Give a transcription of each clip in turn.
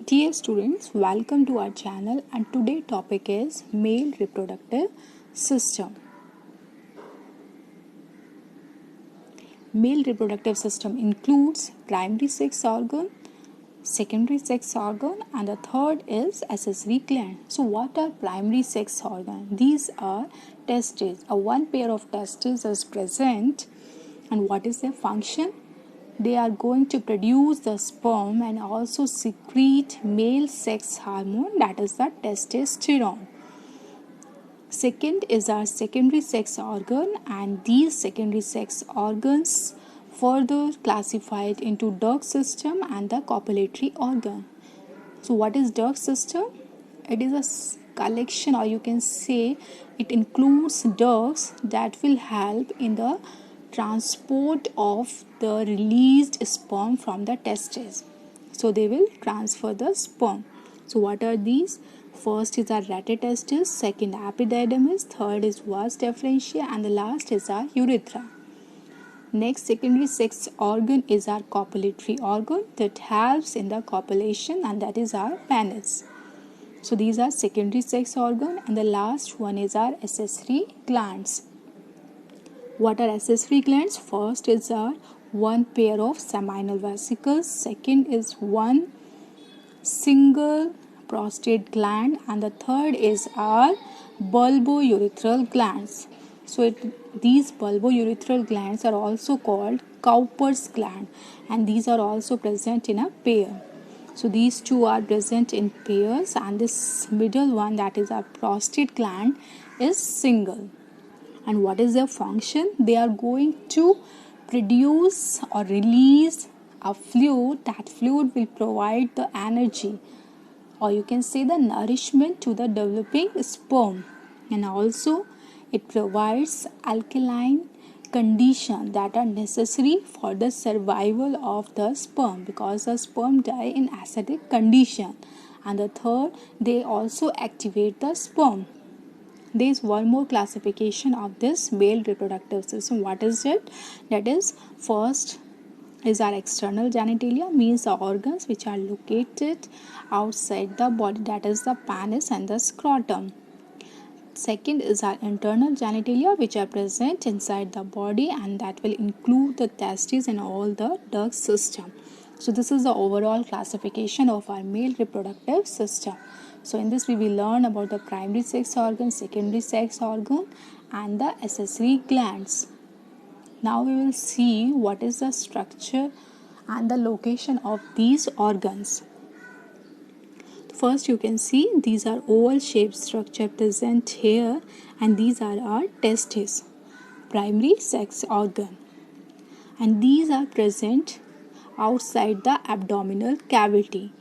Dear students, welcome to our channel and today topic is male reproductive system. Male reproductive system includes primary sex organ, secondary sex organ and the third is accessory gland. So what are primary sex organ? These are testes. One pair of testes is present and what is their function? They are going to produce the sperm and also secrete male sex hormone, that is the testosterone. Second is our secondary sex organ, and these secondary sex organs further classified into duct system and the copulatory organ. So what is duct system? It is a collection, or you can say it includes ducts that will help in the transport of the released sperm from the testes. So they will transfer the sperm. So what are these? First is our rete-testis, second epididymis, third is vas deferentia and the last is our urethra. Next secondary sex organ is our copulatory organ that helps in the copulation and that is our penis. So these are secondary sex organ and the last one is our accessory glands. What are accessory glands? First is our one pair of seminal vesicles, second is one single prostate gland and the third is our bulbourethral glands. So these bulbourethral glands are also called Cowper's gland and these are also present in a pair. So these two are present in pairs and this middle one, that is our prostate gland, is single. And what is their function? They are going to produce or release a fluid. That fluid will provide the energy, or you can say the nourishment to the developing sperm, and also it provides alkaline conditions that are necessary for the survival of the sperm because the sperm die in acidic condition. And the third, they also activate the sperm. There is one more classification of this male reproductive system. What is it? That is, first is our external genitalia, means the organs which are located outside the body, that is the penis and the scrotum. Second is our internal genitalia which are present inside the body and that will include the testes and all the duct system. So this is the overall classification of our male reproductive system. So in this we will learn about the primary sex organ, secondary sex organ and the accessory glands. Now we will see what is the structure and the location of these organs. First you can see these are oval shaped structure present here and these are our testes, primary sex organ, and these are present outside the abdominal cavity.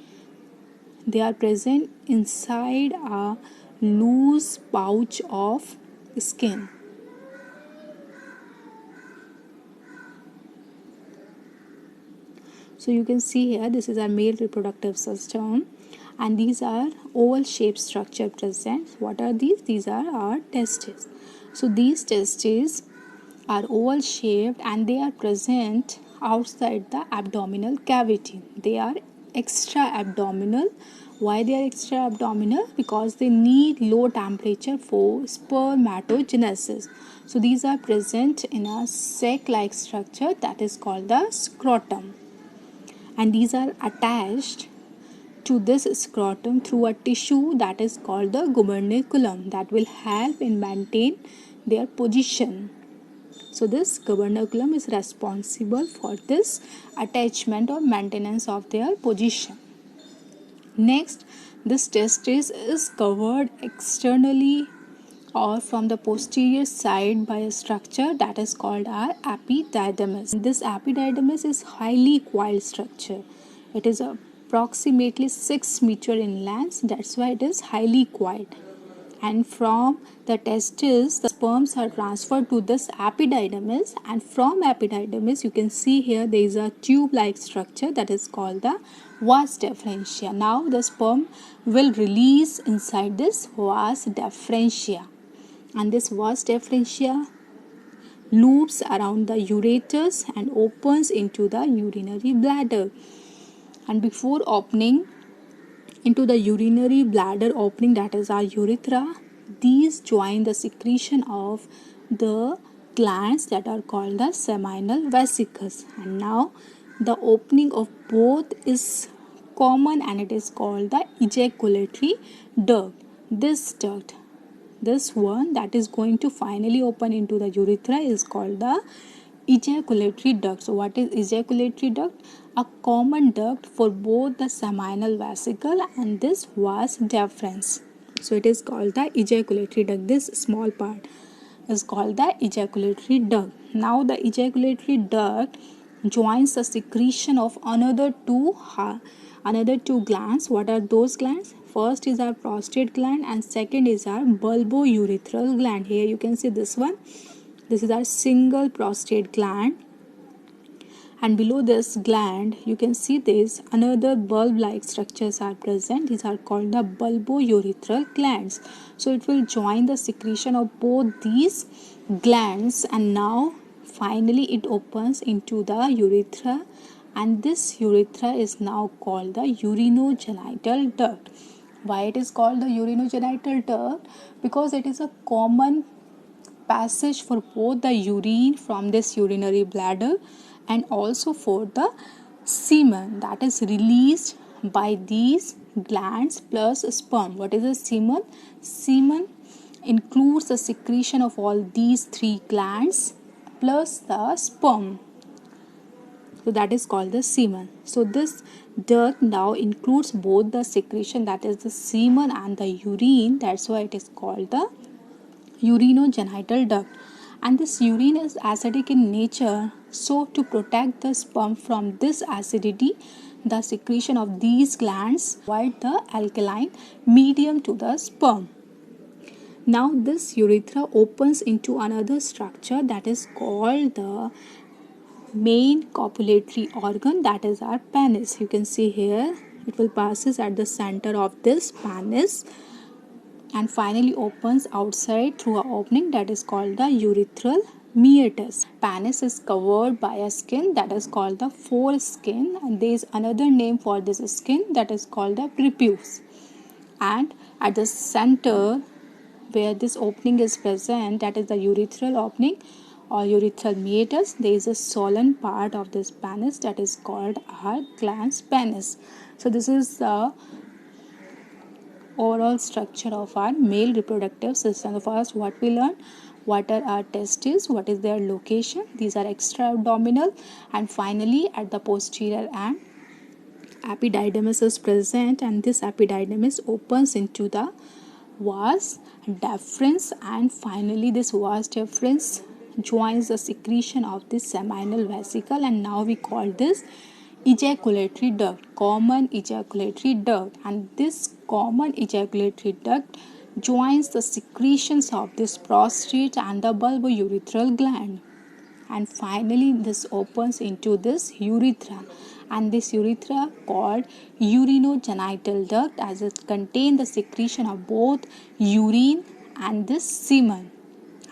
They are present inside a loose pouch of skin. So you can see here this is our male reproductive system and these are oval shaped structure present. What are these? These are our testes. So these testes are oval shaped and they are present outside the abdominal cavity. They are extra abdominal. Why they are extra abdominal? Because they need low temperature for spermatogenesis. So these are present in a sac like structure that is called the scrotum, and these are attached to this scrotum through a tissue that is called the gubernaculum that will help in maintain their position. So this gubernaculum is responsible for this attachment or maintenance of their position. Next, this testis is covered externally or from the posterior side by a structure that is called our epididymis. This epididymis is highly coiled structure. It is approximately 6 meters in length. That's why it is highly coiled. And from the testes, the sperms are transferred to this epididymis, and from epididymis you can see here there is a tube-like structure that is called the vas deferentia. Now the sperm will release inside this vas deferentia, and this vas deferentia loops around the ureters and opens into the urinary bladder. And before opening into the urinary bladder opening, that is our urethra. These join the secretion of the glands that are called the seminal vesicles. And now the opening of both is common and it is called the ejaculatory duct. This one that is going to finally open into the urethra is called the ejaculatory duct. So what is ejaculatory duct? A common duct for both the seminal vesicle and this vas deferens. So it is called the ejaculatory duct. This small part is called the ejaculatory duct. Now the ejaculatory duct joins the secretion of another two glands. What are those glands? First is our prostate gland and second is our bulbourethral gland. Here you can see this one. This is our single prostate gland, and below this gland you can see this another bulb like structures are present. These are called the bulbourethral glands. So it will join the secretion of both these glands, and now finally it opens into the urethra, and this urethra is now called the urinogenital duct. Why it is called the urinogenital duct? Because it is a common passage for both the urine from this urinary bladder and also for the semen that is released by these glands plus sperm. What is the semen? Semen includes the secretion of all these three glands plus the sperm. So that is called the semen. So this duct now includes both the secretion, that is the semen, and the urine. That's why it is called the urinogenital duct. And this urine is acidic in nature, so to protect the sperm from this acidity, the secretion of these glands provide the alkaline medium to the sperm. Now this urethra opens into another structure that is called the main copulatory organ, that is our penis. You can see here it will passes at the center of this penis and finally opens outside through an opening that is called the urethral meatus. Penis is covered by a skin that is called the foreskin, and there is another name for this skin that is called the prepuce. And at the center where this opening is present, that is the urethral opening or urethral meatus, there is a swollen part of this penis that is called our glans penis. So this is the overall structure of our male reproductive system. First, what we learn, what are our testes, what is their location, these are extra abdominal, and finally at the posterior end epididymis is present, and this epididymis opens into the vas deferens, and finally this vas deferens joins the secretion of this seminal vesicle, and now we call this ejaculatory duct, common ejaculatory duct. And this common ejaculatory duct joins the secretions of this prostate and the bulbourethral gland, and finally this opens into this urethra, and this urethra called urinogenital duct, as it contains the secretion of both urine and this semen,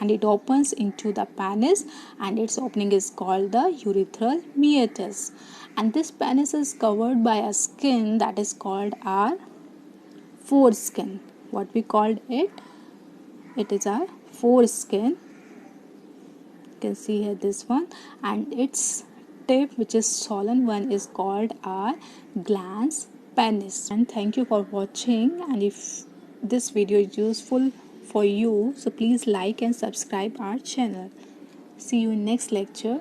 and it opens into the penis, and its opening is called the urethral meatus. And this penis is covered by a skin that is called our foreskin. What we called it? It is our foreskin. You can see here this one, and its tip, which is swollen one, is called our glans penis. And thank you for watching, and if this video is useful for you, so please like and subscribe our channel. See you in next lecture.